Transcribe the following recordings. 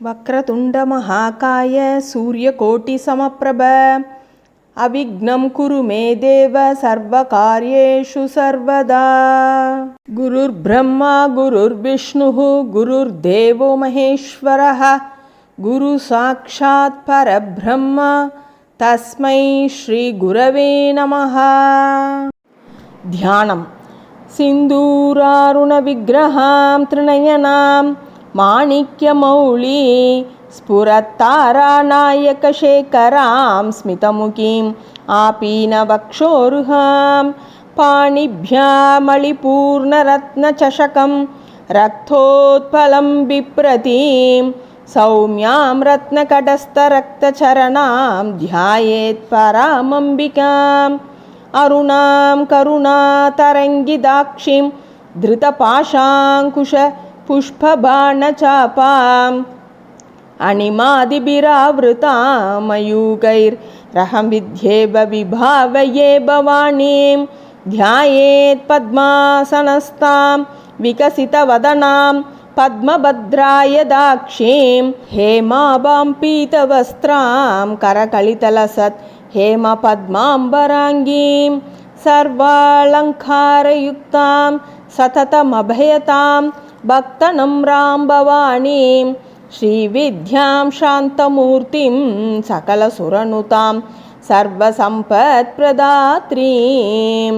वक्रतुण्डमहाकाय सूर्यकोटिसमप्रभ अविघ्नं कुरु मे देव सर्वकार्येषु सर्वदा। गुरुर्ब्रह्मा गुरुर्विष्णुः गुरुर्देवो महेश्वरः गुरुसाक्षात् परब्रह्म तस्मै श्रीगुरवे नमः। ध्यानम् सिन्दूरारुणविग्रहां त्रिनयनां माणिक्यमौळी स्फुरत्तारानायकशेखरां स्मितमुखीम् आपीनवक्षोरुहां पाणिभ्यामलिपूर्णरत्नचषकं रक्तोत्पलं बिप्रतीं सौम्यां रत्नकटस्थरक्तचरणां ध्यायेत् परामम्बिकाम् अरुणां करुणातरङ्गिताक्षीं धृतपाशाङ्कुशपुष्पबाणचापाम् अणिमादिभिरावृतां मयूखैरहं विद्येव विभावये भवानीं ध्यायेत् पद्मासनस्तां विकसितवदनां पद्मभद्रायदाक्षीं हेमाभां पीतवस्त्रां करकलितलसत् हेमपद्माम्बराङ्गीं सर्वालङ्कारयुक्तां सततमभयतां भक्तनम्रां भवानीं श्रीविद्यां शान्तमूर्तिं सकलसुरनुतां सर्वसम्पत्प्रदात्रीं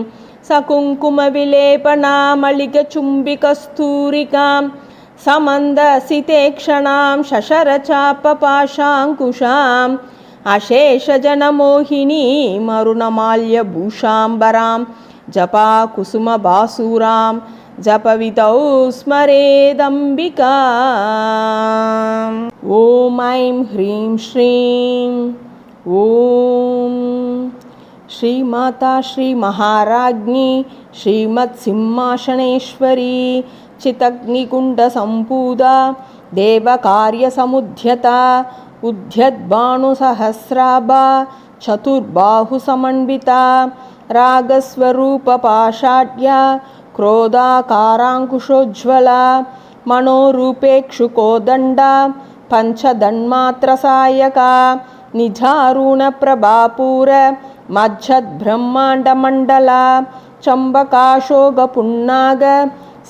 सकुङ्कुमविलेपनामलिकचुम्बिकस्तूरिकां समन्दसितेक्षणां शशरचापपाशाङ्कुशाम् अशेषजनमोहिनीं अरुणमाल्यभूषाम्बरां जपाकुसुमबासूरां जपवितौ स्मरेदम्बिकाम्। ॐ ऐं ह्रीं श्रीं ॐ श्रीमाता श्रीमहाराज्ञी श्रीमत्सिंहासनेश्वरी चितग्निकुण्डसम्पूता देवकार्यसमुद्यता उद्यद्भानुसहस्राभा चतुर्बाहुसमन्विता रागस्वरूपपाषाढ्या क्रोधाकाराङ्कुशोज्ज्वला मनोरूपेक्षुकोदण्डा पञ्चदन्मात्रसायका निजारुणप्रभापूर मज्जद्ब्रह्माण्डमण्डला चम्बकाशोकपुन्नाग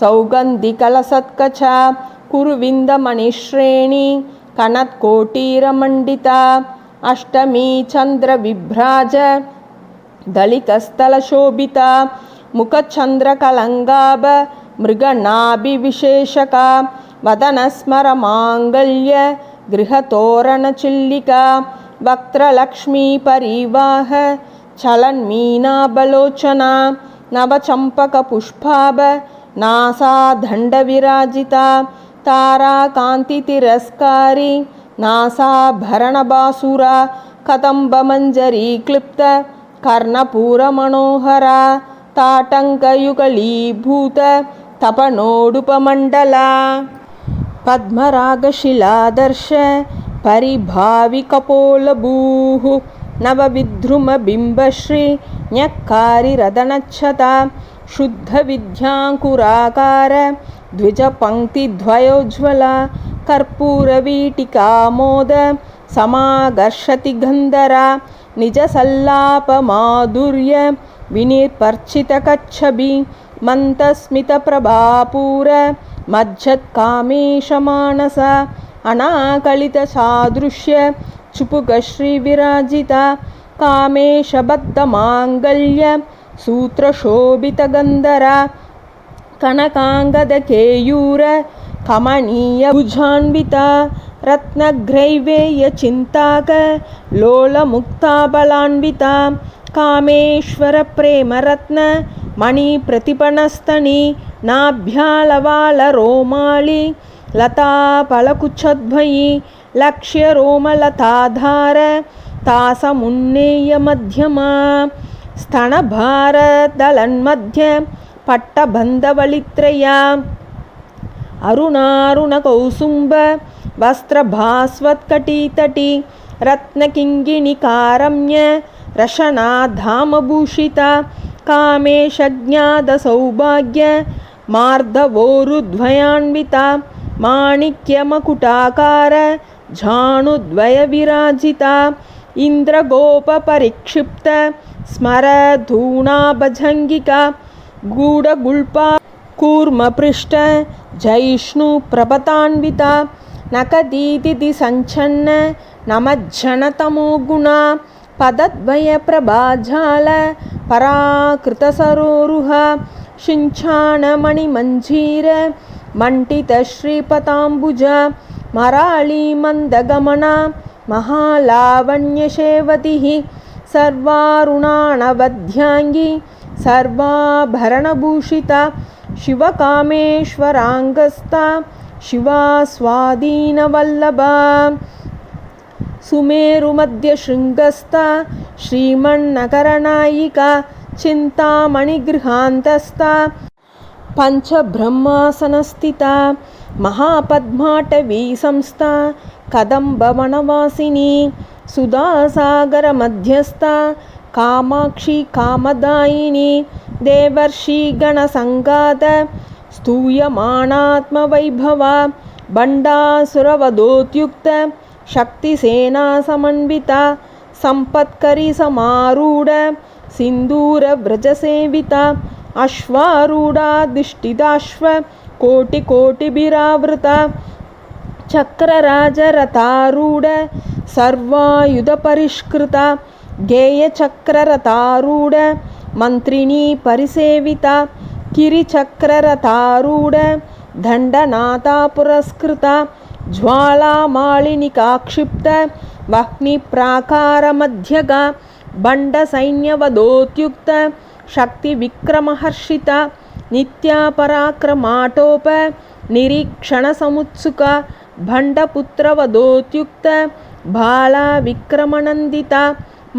सौगन्धिकलसत्कचा कुरुविन्दमणिश्रेणी कनत्कोटीरमण्डिता अष्टमी चन्द्रविभ्राज दलितस्थलशोभिता मुखचन्द्रकलङ्गाभ मृगनाभिविशेषका वदनस्मरमाङ्गल्य गृहतोरणचिल्लिका वक्त्रलक्ष्मीपरिवाह चलन्मीनाबलोचना नवचम्पकपुष्पाभ नासादण्डविराजिता ताराकान्तितिरस्कारी नासाभरणबासुरा कदम्बमञ्जरी क्लिप्त कर्णपूरमनोहरा ताटङ्कयुगलीभूत तपनोडुपमण्डला पद्मरागशिलादर्श परिभाविकपोलभूः नवविद्रुमबिम्बश्री न्यक्कारिरदनच्छता शुद्धविद्याङ्कुराकार द्विजपङ्क्तिद्वयोज्ज्वला कर्पूरवीटिकामोद समाकर्षति गन्धरा निजसल्लापमाधुर्य विनिर्पर्चितकच्छबि मन्तस्मितप्रभापूर मज्जत्कामेशमानसा अनाकलितसादृश्य चुपुकश्रीविराजिता कामेशबद्धमाङ्गल्य सूत्रशोभितगन्धरा कनकाङ्गदकेयूर कमनीयभुजान्विता रत्नग्रैवेयचिन्ताक लोलमुक्ताबलान्विता कामेश्वरप्रेमरत्न मणिप्रतिपणस्तनी नाभ्यालवालरोमाळि लताफलकुच्छद्वयी लक्ष्यरोमलताधार तासमुन्नेयमध्यमा स्तनभारदलन्मध्य पट्टबन्धवलित्रया अरुणारुणकौसुम्ब वस्त्रभास्वत्कटीतटी रत्नकिङ्गिणिकारम्य रशनाधामभूषिता कामेशज्ञातसौभाग्य मार्दवोरुद्वयान्विता माणिक्यमकुटाकार झाणुद्वयविराजिता इन्द्रगोपपरिक्षिप्त स्मरधूणाभजङ्गिका गूढगुल्पा कूर्मपृष्ठ जैष्णुप्रभतान्विता नखदीदिति सञ्छन्न नमज्जनतमो गुणा पदद्वयप्रभाजाल पराकृतसरोरुहा शिञ्छाणमणिमञ्जीर मण्डितश्रीपदाम्बुजा मराळीमन्दगमना महालावण्यशेवतिः सर्वारुणानवध्याङ्गी सर्वाभरणभूषिता शिवकामेश्वराङ्गस्ता शिवा स्वाधीनवल्लभा सुमेरुमध्यशृङ्गस्था श्रीमन्नगरनायिका चिन्तामणिगृहान्तस्था पञ्चब्रह्मासनस्थिता महापद्माटवी संस्था कदम्बवनवासिनी सुधासागरमध्यस्था कामाक्षी कामदायिनी देवर्षिगणसङ्गात स्तूयमानात्मवैभवा बण्डासुरवधोद्युक्त शक्तिसेनासमन्विता सम्पत्करी समारूढ सिन्दूरव्रजसेविता अश्वारूढाधिष्ठिताश्व कोटिकोटिभिरावृता चक्रराजरथारूढ सर्वायुधपरिष्कृता गेयचक्ररथारूढ मन्त्रिणी परिसेविता किरिचक्ररथारूढ दण्डनाथा पुरस्कृता ज्वालामालिनिकाक्षिप्त वह्निप्राकारमध्यगा बण्डसैन्यवधोद्युक्त शक्तिविक्रमहर्षिता नित्यापराक्रमाटोप निरीक्षणसमुत्सुका भण्डपुत्रवधोद्युक्त बाला विक्रमनन्दिता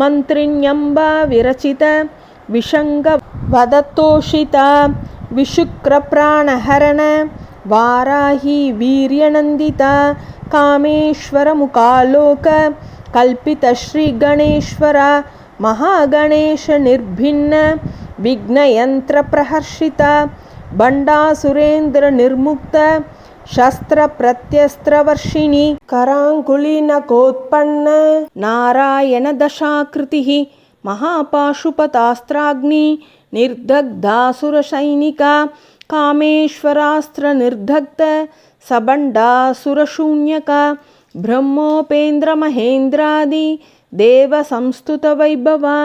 मन्त्रिण्यम्बा विरचित विषङ्गवदतोषिता विशुक्रप्राणहरण वाराही वीर्यनन्दिता कामेश्वरमुखालोक कल्पितश्रीगणेश्वरा महागणेशनिर्भिन्न विघ्नयन्त्रप्रहर्षिता बण्डासुरेन्द्रनिर्मुक्त शस्त्रप्रत्यस्त्रवर्षिणी कराङ्गुलिनकोत्पन्न नारायणदशाकृतिः महापाशुपतास्त्राग्नि निर्दग्धासुरसैनिका कामेश्वरास्त्रनिर्दग्ध सबण्डासुरशून्यका ब्रह्मोपेन्द्रमहेन्द्रादि देवसंस्तुतवैभवा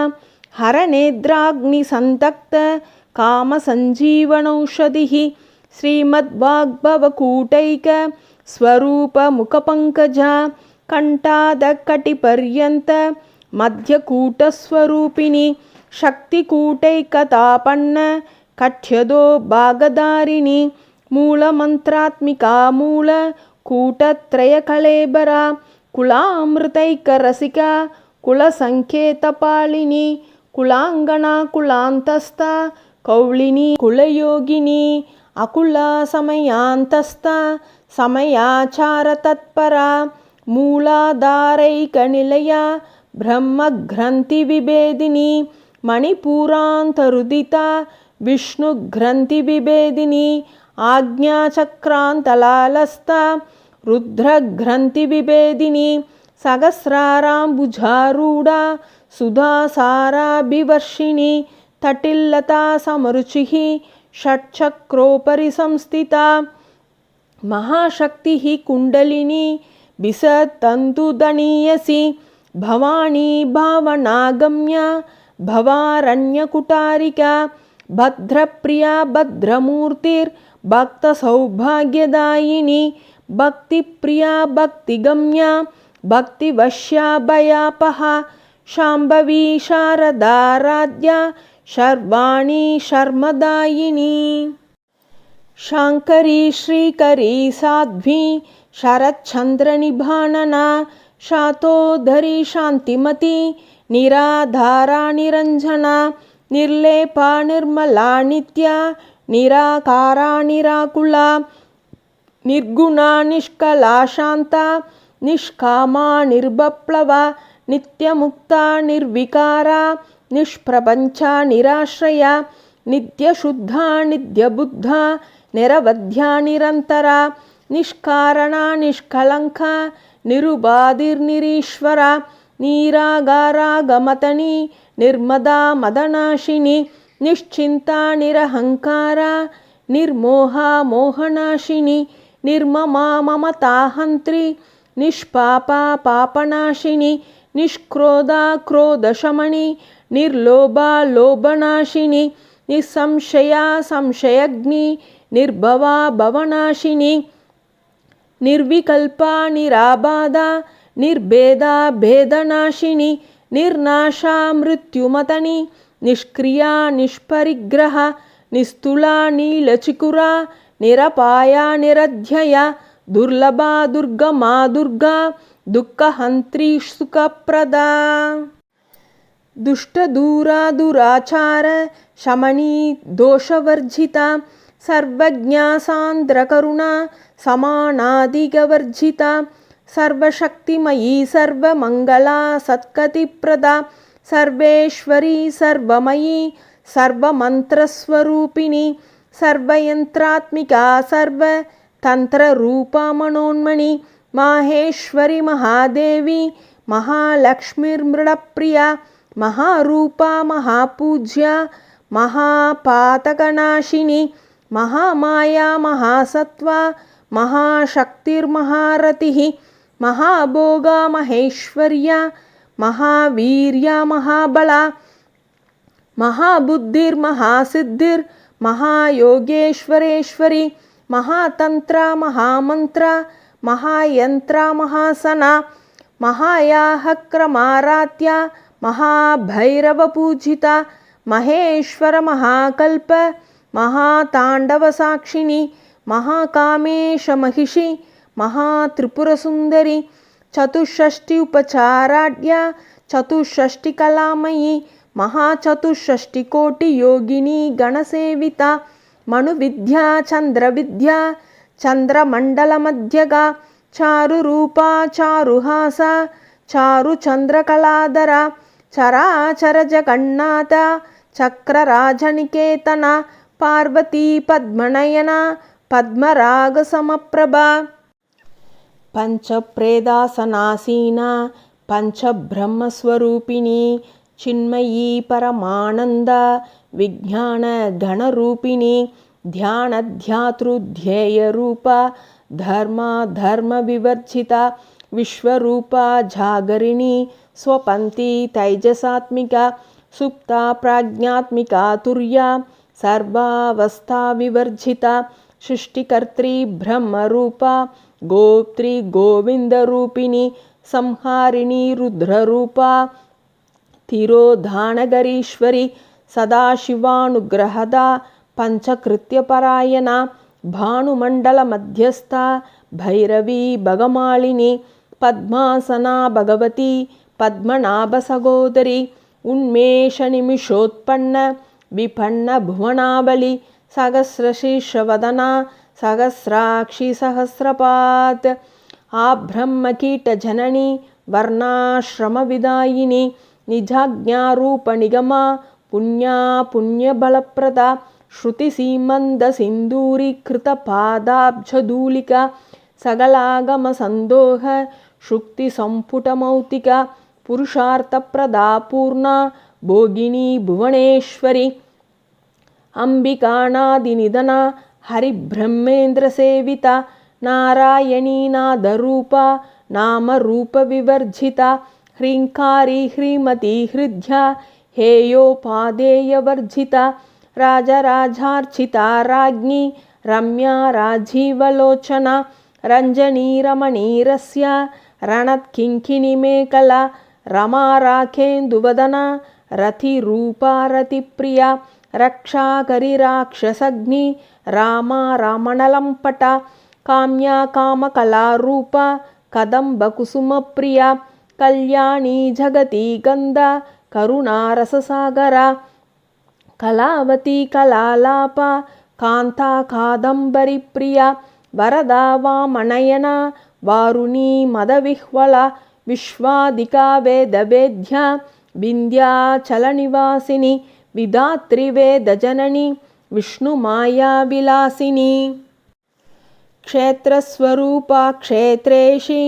हरनेद्राग्निसन्तक्त कामसञ्जीवनौषधिः श्रीमद्वाग्भवकूटैक स्वरूपमुखपङ्कजा कण्ठादकटिपर्यन्त मध्यकूटस्वरूपिणी शक्तिकूटैकतापन्न कठ्यदो भागधारिणी मूलमन्त्रात्मिका मूलकूटत्रयकळेबरा कुलामृतैकरसिका कुलसङ्केतपालिनी कुलाङ्गना कुलान्तस्था कौलिनी कुलयोगिनी अकुला समयान्तस्था समयाचारतत्परा मूलाधारैकनिलया ब्रह्मग्रन्थिविभेदिनी मणिपूरान्तरुदिता विष्णुग्रन्थिविभेदिनी आज्ञाचक्रान्तलालस्था रुद्रग्रन्थिविभेदिनी सहस्राराम्बुजारूढा सुधासाराभिवर्षिणी तटिल्लता समरुचिः षट्चक्रोपरि संस्थिता महाशक्तिः कुण्डलिनी बिसतन्तुदणीयसी भवानी भावनागम्या भवारण्यकुटारिका भद्रप्रिया भद्रमूर्तिर्भक्तसौभाग्यदायिनी भक्तिप्रिया भक्तिगम्या भक्तिवश्या भयापहा शाम्भवी शारदाराध्या शर्वाणी शर्मदायिनी शाङ्करी श्रीकरी साध्वी शरच्चन्द्रनिभानना शातोधरी शान्तिमती निराधारा निरञ्जना निर्लेपा निर्मला नित्या निराकारा निराकुला निर्गुणा निष्कला शान्ता निष्कामा निर्बप्लवा नित्यमुक्ता निर्विकारा निष्प्रपञ्चा निराश्रया नित्यशुद्धा नित्यबुद्धा निरवध्या निरन्तरा నిష్కారణ నిష్కళంక నిరుబాధిర్నిరీశ్వర నీరాగారాగమతని నిర్మదా మదనాశిని నిశ్చింతా నిరహంకార నిర్మోహ మోహనాశిని నిర్మమా మమతాహంత్రి నిష్పాపా పాపనాశిని నిష్క్రోధా క్రోధశమని నిర్లోభా లోభనాశిని నిస్సంశయా సంశయగ్ని నిర్భవా భవనాశిని నిర్వికల్పా నిరాబాధ నిర్భేదా భేదనాశిని నిర్నాశా మృత్యుమతని నిష్క్రియా నిష్పరిగ్రహ నిస్తులా నీలచికురా నిరపాయా నిరధ్యయ దుర్లభా దుర్గమా దుర్గా దుఃఖహంత్రీ సుఖప్రదా దుష్టదూరా దురాచార శమనీ దోషవర్జిత సర్వజ్ఞా సాంద్రకరుణ సమానాదిగవర్జిత సర్వశక్తిమయీ సర్వమంగళా సత్కతిప్రదా సర్వేశ్వరీ సర్వమయీ సర్వమంత్రస్వరూపిణి సర్వయంత్రాత్మికా సర్వతంత్రరూపా మనోన్మణి మాహేశ్వరి మహాదేవి మహాలక్ష్మీర్మృడప్రియ మహారూపా మహాపూజ్య మహాపాతకనాశిని మహామాయా మహాసత్వ మహాశక్తిర్మహారతి మహాభోగా మహేశ్వర్య మహావీర్య మహాబల మహాబుద్ధిర్మహాసిద్ధిర్ మహాయోగేశ్వరేశ్వరి మహాతంత్ర మహామంత్ర మహాయంత్ర మహాసన మహాయాహక్రమారాత్య మహాభైరవపూజిత మహేశ్వర మహాకల్ప మహాతాండవసాక్షిణి మహాకామేశమహిషి మహాత్రిపురసుందరి చతుషష్ఠి ఉపచారాఢ్య చతుషష్ఠికళామయీ మహాచతుషష్ఠికోటి యోగిని గణసేవిత మణువిద్యా చంద్రవిద్యా చంద్రమండలమధ్యగా చారురూపా చారుహాస చారుచంద్రకళాధర చరాచర జగన్నాథ చక్రరాజనికేతన పార్వతీ పద్మనయన పద్మరాగసమప్రభ పంచప్రేదాసనాసీనా పంచబ్రహ్మస్వరూపిణి చిన్మయీ పరమానంద విజ్ఞాన గణరూపిణి ధ్యానధ్యాతృధ్యేయరూప ధర్మ వివర్జిత విశ్వరూప జాగరిణి స్వపంతి తైజసాత్మిక సుప్త ప్రాజ్ఞాత్మిక తుర్య సర్వావస్థా వివర్జిత సృష్టికర్త్రి బ్రహ్మరూప గోప్త్రి గోవిందరూపిణి సంహారిణి రుద్రరూప తిరోధానగరీశ్వరి సదాశివానుగ్రహద పంచకృత్యపరాయణ భానుమండల మధ్యస్థ భైరవీ భగమాళిని పద్మాసనా భగవతి పద్మనాభ సగోదరి ఉన్మేష నిమిషోత్పన్న విపన్న భువనాబలి సహస్రశీర్షవదన సహస్రాక్షి సహస్రపాత్ ఆబ్రహ్మకీటజనని వర్ణాశ్రమ విదాయిని నిజాజ్ఞారూప నిగమ పుణ్యబలప్రద శృతిసీమంద సింధూరీకృత పాదాబ్జధూళిక సగలాగమ సందోహ శుక్తి సంపుటమౌతిక పురుషార్థప్రదా పూర్ణ భోగిని భువనేశ్వరి అంబికానాదినిధన హరిబ్రహ్మేంద్ర సేవిత నారాయణీ నాదరూప నామరూప వివర్జిత హ్రీంకారీ హ్రీమతి హృద్య హేయోపాదేయవర్జిత రాజరాజార్చిత రాజ్ఞి రమ్యా రాజీవలోచన రంజనీ రమణీరస్య రణత్కింకిణి మేకల రమా రాఖేందువదన రతిరూపా రతిప్రియ రక్షాకరి రాక్షసగ్ని రామా రామణలంపట కామ్యా కామకళారూప కదంబకుసుమప్రియ కళ్యాణీ జగతి గంధ కరుణారససాగర కళావతి కళాలాప కాంతా కాదంబరి ప్రియ వరదా వామనయన వారుణీ మదవిహ్వళ విశ్వాదికా వేదవేద్య వింధ్యాచల నివాసిని విధాత్రి వేదజనని విష్ణుమాయా విలాసిని क्षेत्रस्वरूपा क्षेत्रेशी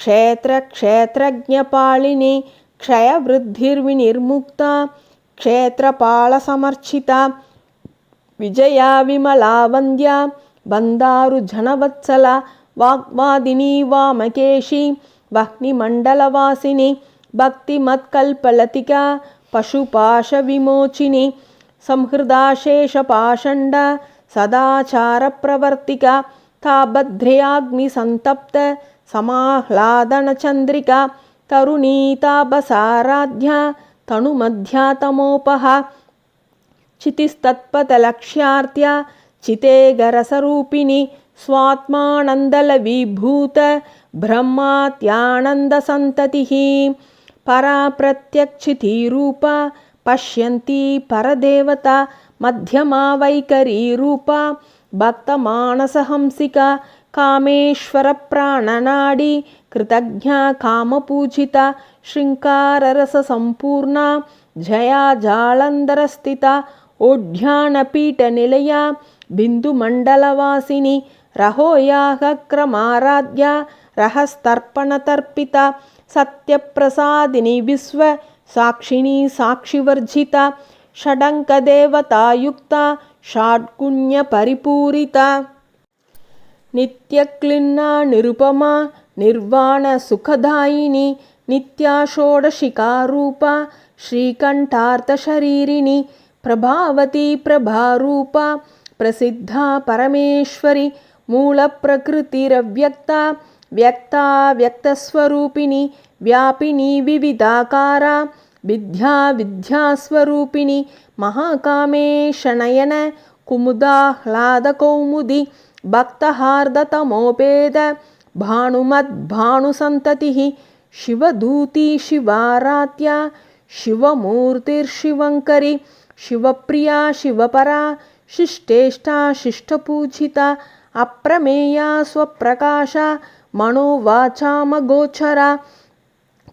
क्षेत्रक्षेत्रज्ञपालिनी क्षयवृद्धिर्विनिर्मुक्ता क्षेत्रपालसमर्चिता विजया विमला वन्द्या बन्दारुजनवत्सला वाग्वादिनी वामकेशी वह्निमण्डलवासिनी भक्तिमत्कल्पलतिका पशुपाशविमोचिनी संहृदा शेषपाषण्डा सदाचारप्रवर्तिका ताभद्र्याग्निसन्तप्त समाह्लादनचन्द्रिका तरुणीतापसाराध्या तनुमध्या तमोपहा चितिस्तत्पथलक्ष्यार्त्या चितेगरसरूपिणी स्वात्मानन्दलविभूत ब्रह्मात्यानन्दसन्ततिः परा प्रत्यक्षितिरूपा पश्यन्ती परदेवता मध्यमा वैखरीरूपा भक्तमानसहंसिका कामेश्वरप्राणनाडी कृतज्ञा कामपूजिता शृङ्गाररससम्पूर्णा जया जालन्धरस्थिता ओढ्यानपीठनिलया बिन्दुमण्डलवासिनी रहोयागक्रमाराध्या रहस्तर्पणतर्पिता सत्यप्रसादिनी विश्वसाक्षिणी साक्षिवर्जिता षडङ्कदेवतायुक्ता षड्गुण्यपरिपूरिता नित्यक्लिन्ना निरुपमा निर्वाणसुखदायिनी नित्या षोडशिकारूपा श्रीकण्ठार्थशरीरिणी प्रभावती प्रभारूपा प्रसिद्धा परमेश्वरी मूलप्रकृतिरव्यक्ता व्यक्ता व्यक्तस्वरूपिणी व्यापिनी विविधाकारा विद्या विद्यास्वरूपिणी महाकामेशनयन कुमुदाह्लादकौमुदी भक्तहार्दतमोपेद भानुमद्भानुसन्ततिः शिवदूती शिवाराध्या शिवमूर्तिर्शिवङ्करी शिवप्रिया शिवपरा शिष्टेष्टा शिष्टपूजिता अप्रमेया स्वप्रकाशा मनोवाचामगोचरा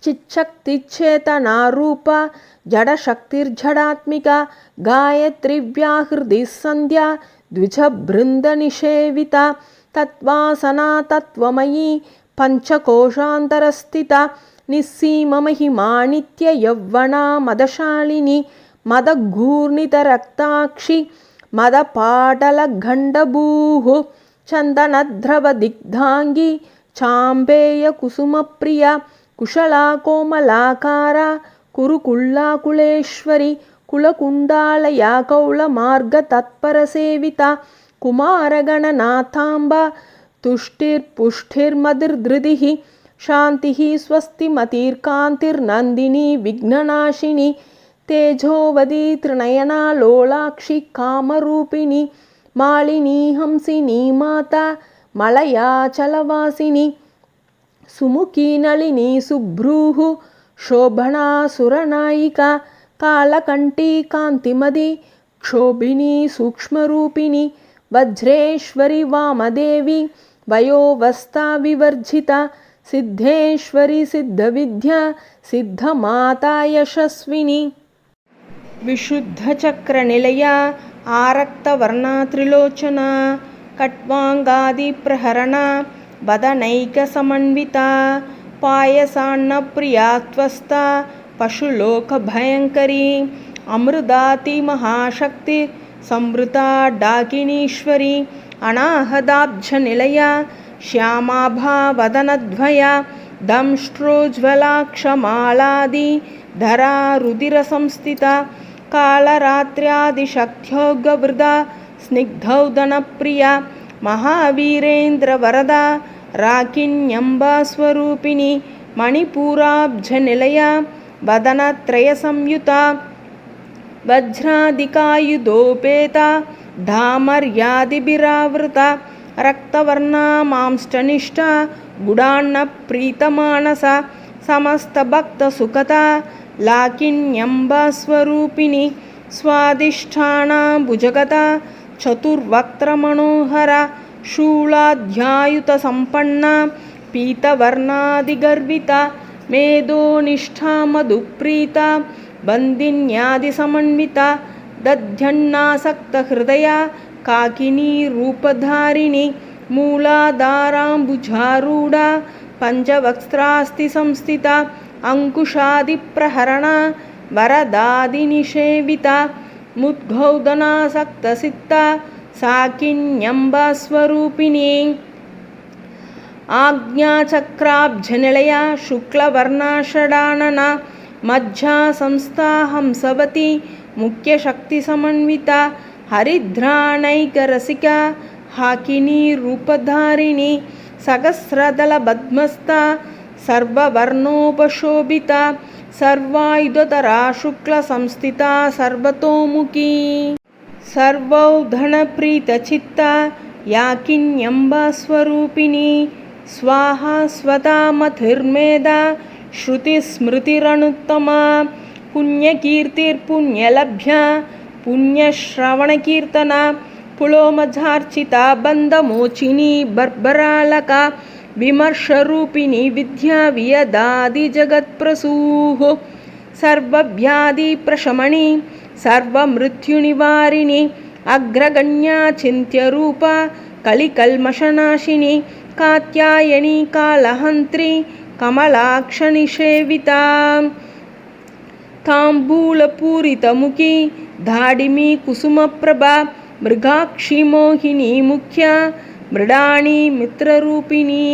चिच्छक्तिचेतनारूपा जडशक्तिर्जडात्मिका गायत्रीव्याहृदिः सन्ध्या द्विजबृन्दनिषेविता तत्त्वासना तत्त्वमयी पञ्चकोशान्तरस्थिता निस्सीममहिमा नित्ययौवना मदशालिनी मदघूर्णितरक्ताक्षि मदपाटलगण्डभूः चन्दनद्रवदिग्धाङ्गी चाम्बेयकुसुमप्रिया कुशला कोमलाकारा कुरुकुल्लाकुलेश्वरी कुलकुण्डालया कौलमार्गतत्परसेविता कुमारगणनाथाम्बा तुष्टिर्पुष्टिर्मतिर्धृतिः शान्तिः स्वस्तिमतिर्कान्तिर्नन्दिनी विघ्ननाशिनी तेजोवती त्रिनयना लोलाक्षि कामरूपिणी मालिनी हंसिनी माता मलयाचलवासिनी सुमुखी नलिनी सुभ्रूः शोभना सुरनायिका कालकण्ठी कान्तिमदी क्षोभिनी सूक्ष्मरूपिणी वज्रेश्वरी वामदेवी वयोवस्था विवर्जिता सिद्धेश्वरी सिद्धविद्या सिद्धमाता यशस्विनी विशुद्धचक्रनिलया आरक्तवर्णा त्रिलोचना कट्वाङ्गादिप्रहरणा वदनैकसमन्विता पायसान्नप्रिया त्वस्ता पशुलोकभयङ्करी अमृतातिमहाशक्ति संवृता डाकिनीश्वरी अनाहदाब्जनिलया श्यामाभावदनद्वया दंष्ट्रोज्ज्वलाक्षमालादि धरा रुधिरसंस्थिता कालरात्र्यादिशक्त्योगवृदा स्निग्धौदनप्रिया महावीरेन्द्रवरदा राकिन्यम्बास्वरूपिणी मणिपूराब्जनिलया वदनत्रयसंयुता वज्रादिकायुधोपेता धामर्यादिभिरावृता रक्तवर्णा मांष्टनिष्ठा गुडान्नप्रीतमानसा समस्तभक्तसुखता लाकिन्यम्बास्वरूपिणी स्वादिष्ठाना भुजगता चतुर्वक्त्रमनोहरा शूलाध्यायुतसम्पन्ना पीतवर्णादिगर्विता मेधोनिष्ठा मधुप्रीता बन्दिन्यादिसमन्विता दध्यन्नासक्तहृदया काकिनी रूपधारिणी मूलाधाराम्बुजारूढा पञ्चवक्त्रास्ति संस्थिता अंकुशादिप्रहरणा वरदादिनिषेविता मुद्गौदनासक्तसित्ता साकिन्यम्बस्वरूपिणी आज्ञाचक्राब्जनिलया शुक्लवर्णा षडानना मज्जा संस्था हंसवती मुख्यशक्तिसमन्विता हरिद्राणैकरसिका हाकिनी रूपधारिणी सहस्रदलपद्मस्था सर्ववर्णोपशोभिता सर्वायुधतरा शुक्लसंस्थिता सर्वतोमुखी सर्वौधनप्रीतचित्ता याकिन्यम्बस्वरूपिणी स्वाहा स्वता मतिर्मेधा श्रुतिस्मृतिरनुत्तमा पुण्यकीर्तिर्पुण्यलभ्या पुण्यश्रवणकीर्तना पुलोमझार्चिता बन्धमोचिनी बर्बरालका विमर्शरूपिणी विद्या वियदादिजगत्प्रसूः सर्वव्याधिप्रशमनी सर्वमृत्युनिवारिणी अग्रगण्या चिन्त्यरूपा कलिकल्मषनाशिनी कात्यायनी कालहन्त्री कमलाक्षनिषेविता ताम्बूलपूरितमुखी धाडिमी कुसुमप्रभा मृगाक्षी मोहिनी मुख्या मृडाणी मित्ररूपिणी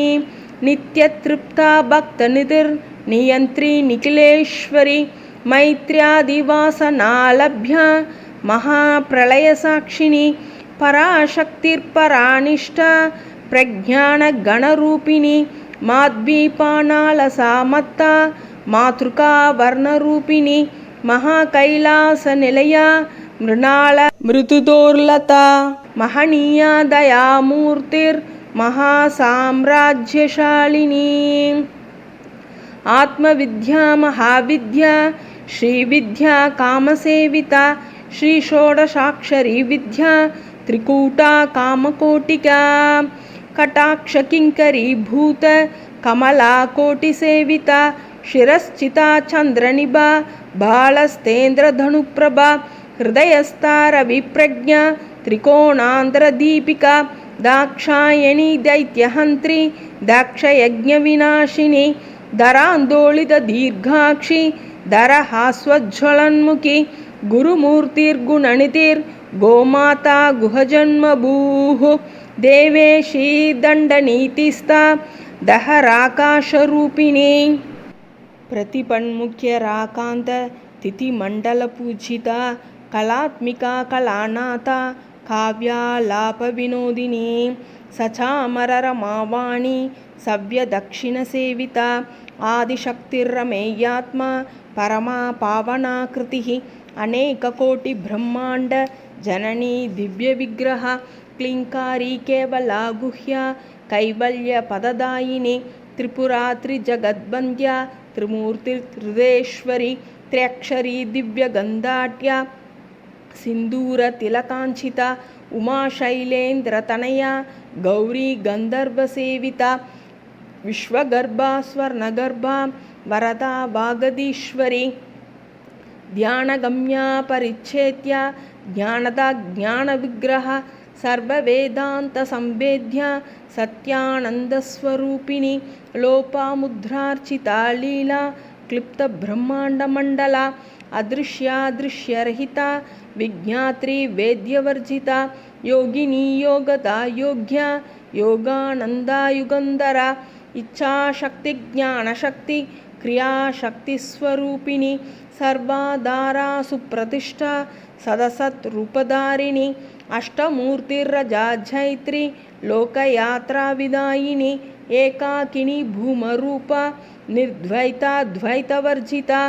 नित्यतृप्ता भक्तनिधिर्नियन्त्री निखिलेश्वरी मैत्र्यादिवासनालभ्या महाप्रलयसाक्षिणी पराशक्तिर्परानिष्ठा प्रज्ञानगणरूपिणी माध्वीपानालसामत्ता मातृका वर्णरूपिणी महाकैलासनिलया मृणाल मृदुदोर्लता महनीया दयामूर्तिर्महासाम्राज्यशालिनी आत्मविद्या महाविद्या श्रीविद्या कामसेविता श्रीषोडशाक्षरी विद्या त्रिकूटा कामकोटिका कटाक्षकिङ्करीभूत कमलाकोटिसेविता शिरश्चिता चन्द्रनिभा बालस्तेन्द्रधनुप्रभा हृदयस्था रविप्रज्ञा त्रिकोणान्तरदीपिका दाक्षायणी दैत्यहन्त्री दाक्षयज्ञविनाशिनी धरान्दोलितदीर्घाक्षी धरहास्वज्ज्वलन्मुखी गुरुमूर्तिर्गुणनिधिर्गोमाता गुहजन्मभूः देवेशी दण्डनीतिस्था दहराकाशरूपिणी प्रतिपन्मुख्यराकान्त तिथिमण्डलपूजिता कलात्मिका कलानाथा काव्यालापविनोदिनी सचामररमावाणी सव्यदक्षिणसेविता आदिशक्तिर्रमेयात्मा परमा पावनाकृतिः अनेककोटिब्रह्माण्ड जननी दिव्यविग्रह क्लिङ्कारी केवला गुह्या कैवल्यपददायिनी त्रिपुरा त्रिजगद्वन्द्या त्रिमूर्तिर्त्रिदेश्वरी त्र्यक्षरी दिव्यगन्धाढ्या सिन्दूरतिलकाञ्चिता उमाशैलेन्द्रतनया गौरी गन्धर्वसेविता विश्वगर्भा स्वर्णगर्भा वरदा वागदीश्वरी ध्यानगम्या परिच्छेद्या ज्ञानदा ज्ञानविग्रह सर्ववेदान्तसंवेद्या सत्यानन्दस्वरूपिणी लोपामुद्रार्चिता लीला क्लिप्तब्रह्माण्डमण्डला अदृश्यादृश्यरहिता विज्ञात्री वेद्यवर्जिता योगिनी योगदा योग्या योगानन्दा युगन्धरा इच्छाशक्तिज्ञानशक्ति क्रियाशक्तिस्वरूपिणी सर्वाधारा सुप्रतिष्ठा सदसद्रूपधारिणी अष्टमूर्तिर्रजा जैत्री लोकयात्राविदायिनी एकाकिनी भूमरूपा निर्द्वैताद्वैतवर्जिता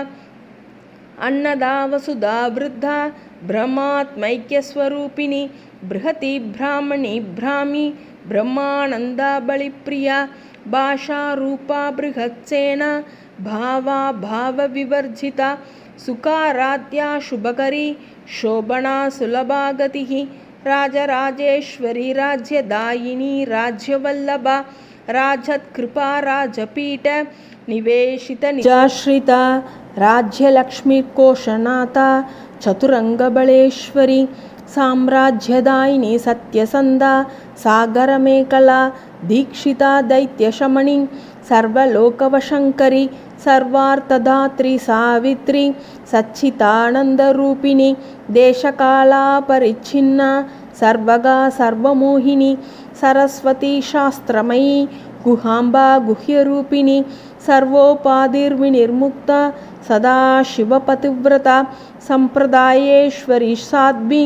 अन्नदा वसुधा वृद्धा ब्रह्मात्मैक्यस्वरूपिणी बृहती ब्राह्मणी ब्राह्मी ब्रह्मानन्दा बलिप्रिया भाषारूपा बृहत्सेना भावा भावविवर्जिता सुखाराध्या शुभकरी शोभना सुलभागतिः राजराजेश्वरी राज्यदायिनी राज्यवल्लभा राजत्कृपा राजपीठ निवेशित निजाश्रिता राज्यलक्ष्मीकोशनाथा चतुरङ्गबलेश्वरी साम्राज्यदायिनी सत्यसन्धा सागरमेकला दीक्षिता दैत्यशमनी सर्वलोकवशङ्करी सर्वार्थदात्री सावित्री सच्चिदानन्दरूपिणी देशकालापरिच्छिन्ना सर्वगा सर्वमोहिनी सरस्वती शास्त्रमयी गुहाम्बा गुह्यरूपिणी सर्वोपाधिर्विनिर्मुक्ता सदाशिवपतिव्रता संप्रदायेश्वरी साध्वी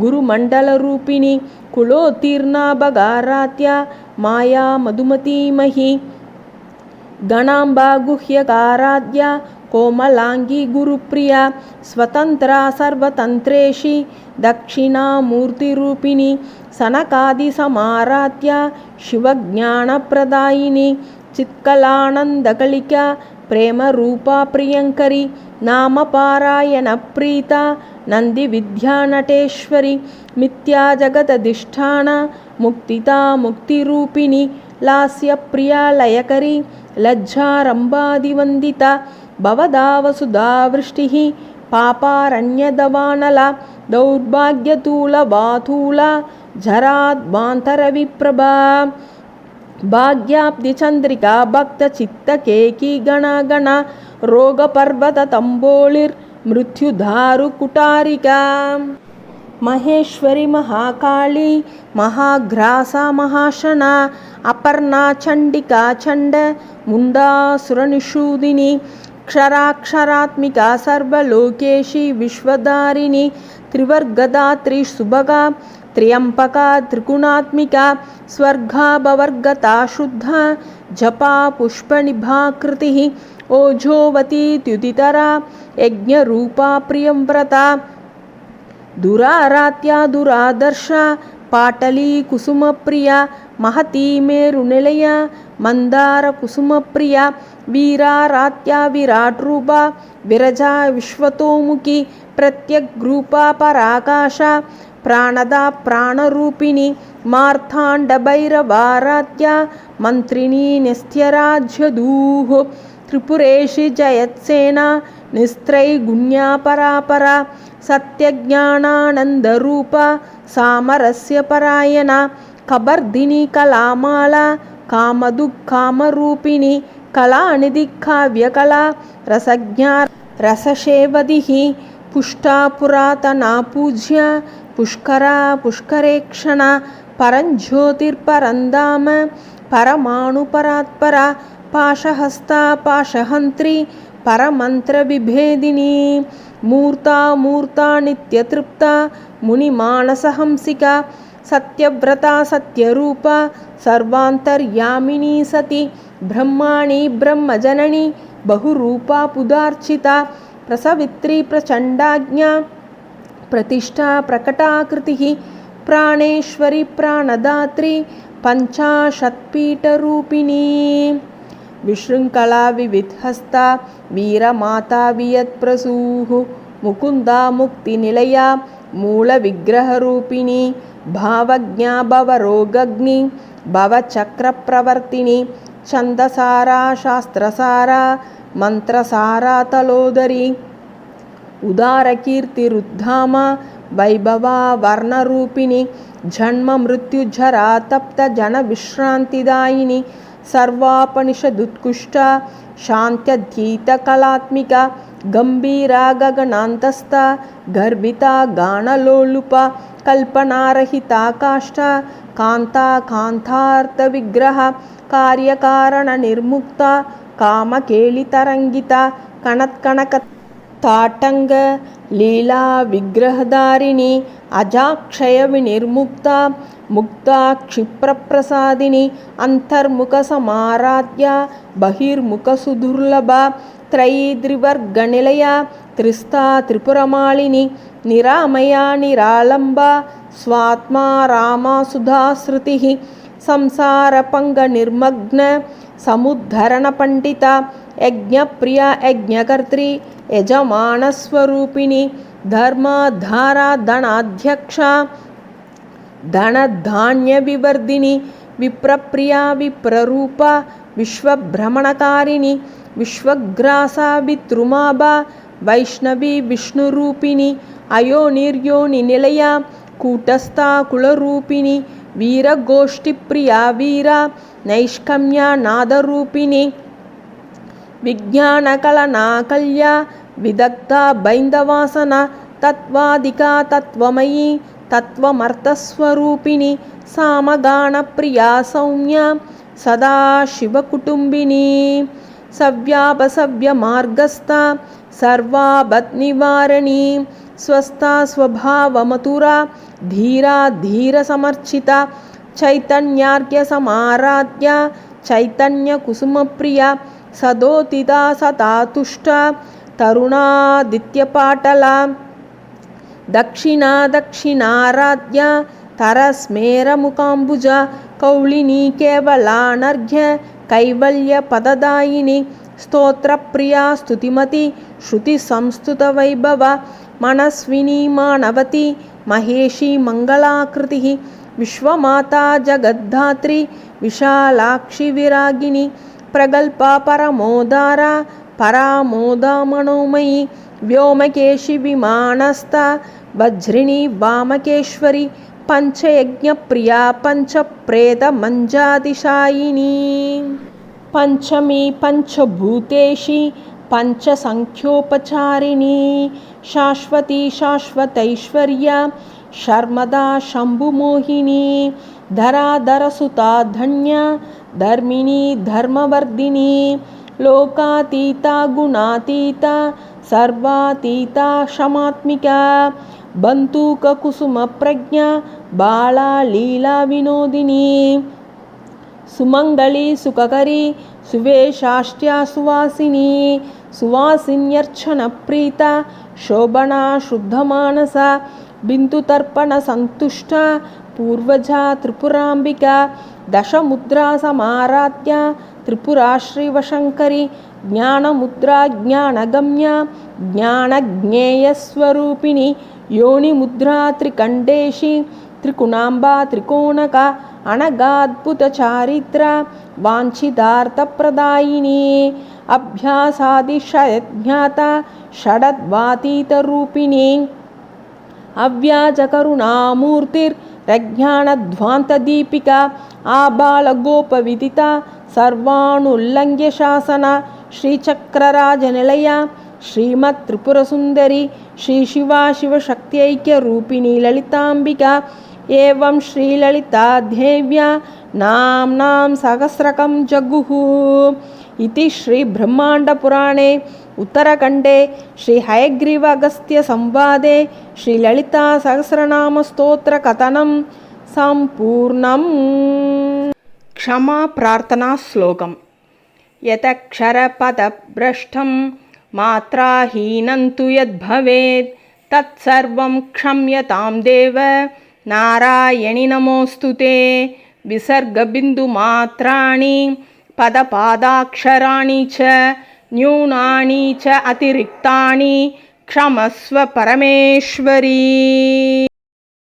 गुरुमण्डलरूपिणी कुलोत्तीर्णा भगारात्या माया मधुमतीमही गणाम्बा गुह्यकाराध्या कोमलांगी गुरुप्रिया स्वतंत्रा सर्वतंत्रेशी दक्षिणामूर्तिरूपिणी सनकादिसमाराध्या शिवज्ञानप्रदायिनी चित्कलानन्दकलिका प्रेमरूपा प्रियङ्करी नामपारायणप्रीता नन्दिविद्यानटेश्वरी मिथ्याजगदधिष्ठाना मुक्तिता मुक्तिरूपिणी लास्यप्रिया लयकरी लज्जारम्भादिवन्दिता भवदावसुधावृष्टिः पापारण्यदवानला दौर्भाग्यतूलवातूला जराद्वान्तरविप्रभा भाग्याब्धिचन्द्रिका भक्तचित्तकेकी गणा रोगपर्वततम्बोलिर्मृत्युधारुकुटारिका महेश्वरी महाकाली महाघ्रासा महाशना अपर्णा चण्डिका चण्ड मुण्डासुरनिषूदिनी क्षराक्षरात्मिका सर्वलोकेशी विश्वधारिणी त्रिवर्गदात्री सुभगा त्र्यम्बका त्रिगुणात्मिका स्वर्गाभवर्गता शुद्धा जपा पुष्पनिभाकृतिः ओजोवती त्युदितरा यज्ञरूपा प्रियव्रता दुरारात्या दुरादर्शा पाटली कुसुमप्रिया महती मेरुनिलया मंदार कुसुमप्रिया वीरारात्या विराट्रूपा विरजा विश्वतोमुखी प्रत्यग्रूपा पराकाशा प्राणदा प्राणरूपिणी मार्ताण्डभैरवारात्या मंत्रिणी निस्त्यराज्यदूः त्रिपुरेशि जयत्सेना निस्त्रैगुण्या परापरा सत्यज्ञानानन्दरूपा सामरस्यपरायणा कबर्दिनी कलामाला कामदुःखामरूपिणी कलानिधि काव्यकला रसज्ञा रससेवदिः पुष्टा पुरातना पूज्या पुष्करा पुष्करेक्षणा परञ्ज्योतिर्परन्धाम परमाणुपरात्परा पाशहस्ता पाशहन्त्री परमन्त्रविभेदिनी मूर्ता मूर्ता नित्यतृप्ता मुनिमानसहंसिका सत्यव्रता सत्यरूपा सर्वान्तर्यामिनी सती ब्रह्माणी ब्रह्मजननी बहुरूपा पुदार्चिता प्रसवित्री प्रचण्डाज्ञा प्रतिष्ठा प्रकटाकृतिः प्राणेश्वरी प्राणदात्री पञ्चाशत्पीठरूपिणी विशृङ्खला विविधहस्ता वीरमाता वियत्प्रसूः मुकुन्दा मुक्तिनिलया मूलविग्रहरूपिणी भावज्ञा भवरोगग्नि भवचक्रप्रवर्तिनी छन्दसारा शास्त्रसारा मंत्रसारा तलोदरी उदारकीर्तिरुद्धामा वैभवा वर्णरूपिणी जन्म मृत्युजरा तप्त जन विश्रांतिदायिनी सर्वापनिषदुत्कृष्टा शान्त्यधीतकलात्मिका गंभीरा गगनान्तस्था गर्भिता गानलोलुपा कल्पनारहिता काष्ठा कांता कांतार्थविग्रह कार्यकारणनिर्मुक्ता कामकेलितरङ्गिता कणत्कणकताटङ्ग लीला विग्रहधारिणी अजाक्षयविनिर्मुक्ता मुक्ता क्षिप्रप्रसादिनी अन्तर्मुखसमाराध्या बहिर्मुखसुदुर्लभा त्रयीद्रिवर्गनिलया त्रिस्ता त्रिपुरमालिनी निरामया निरालम्बा स्वात्मा रामा सुधाश्रुतिः संसारपङ्गनिर्मग्न समुद्धरणपण्डिता यज्ञप्रिया यज्ञकर्त्री यजमानस्वरूपिणी धर्माधारा धनाध्यक्षा धनधान्यविवर्धिनी विप्रप्रिया विप्ररूपा विश्वभ्रमणकारिणी विश्वग्रासा विद्रुमाभा वैष्णवी विष्णुरूपिणी अयोनिर्योनिनिलया कूटस्था कुलरूपिणी वीरगोष्ठिप्रिया वीरा नैष्कम्या नादरूपिणी विज्ञानकलनाकल्या विदग्धा बैन्दवासना तत्त्वादिका तत्त्वमयी तत्त्वमर्थस्वरूपिणी सामगानप्रिया सौम्या सदा शिवकुटुम्बिनी सव्यापसव्यमार्गस्था सर्वापद्निवारिणी स्वस्था स्वभावमथुरा धीरा धीरसमर्चिता चैतन्यार्घ्यसमाराध्या चैतन्यकुसुमप्रिया सदोदिता सतातुष्टा तरुणादित्यपाटला दक्षिणा दक्षिणाराध्या तरस्मेरमुकाम्बुजा कौलिनी केवलानर्घ्य कैवल्यपददायिनी स्तोत्रप्रिया स्तुतिमती श्रुतिसंस्तुतवैभव मनस्विनी मानवती महेशी मङ्गलाकृतिः विश्वमाता जगद्धात्री विशालाक्षि विरागिनी प्रगल्पा परमोदारा परामोदा मनोमयी व्योमकेशि विमानस्था वज्रिणी वामकेश्वरी पंचयज्ञप्रिया पंचप्रेतमञ्जातिशायिनी पंचमी पंचभूतेशी पंचसंख्योपचारिणी शाश्वती शाश्वतैश्वर्या शर्मदा शम्भुमोहिनी धराधरसुता धन्या धर्मिणी धर्मवर्धिनी लोकातीता गुणातीता सर्वातीता क्षमात्मिका बन्तूककुसुमप्रज्ञा बाला लीला विनोदिनी सुमङ्गली सुखकरी सुवेशाष्ट्या सुवासिनी सुवासिन्यर्चनप्रीता शोभना शुद्धमानसा बिन्दुतर्पणसन्तुष्टा पूर्वजा त्रिपुराम्बिका दशमुद्रा समाराध्या त्रिपुरा श्रीवशङ्करी ज्ञानमुद्रा ज्ञानगम्या ज्ञानज्ञेयस्वरूपिणी योनिमुद्रा त्रिकण्डेशी त्रिकुणाम्बा त्रिकोणका अनगाद्भुतचारित्रा वाञ्छितार्थप्रदायिनी अभ्यासादिशयज्ञाता षडद्वातीतरूपिणी अव्याजकरुणामूर्तिरज्ञानध्वान्तदीपिका आबालगोपविदिता सर्वानुल्लङ्घ्य शासना श्रीचक्रराजनिलया श्रीमत्त्रिपुरसुन्दरी श्रीशिवा शिवशक्त्यैक्यरूपिणी ललिताम्बिका एवं श्रीललितादेव्या नाम्नां सहस्रकं जगुः इति श्रीब्रह्माण्डपुराणे उत्तरखण्डे श्रीहयग्रीव अगस्त्यसंवादे श्रीललितासहस्रनामस्तोत्रकथनं सम्पूर्णम्। क्षमा प्रार्थना श्लोकम्। यतक्षरपदभ्रष्टं मात्राहीनं तु यद्भवेत् तत्सर्वं क्षम्यतां देव नारायणि नमोऽस्तु ते। विसर्गबिन्दुमात्राणि पदपादाक्षराणि च न्यूनानि च अतिरिक्तानि क्षमस्व परमेश्वरी।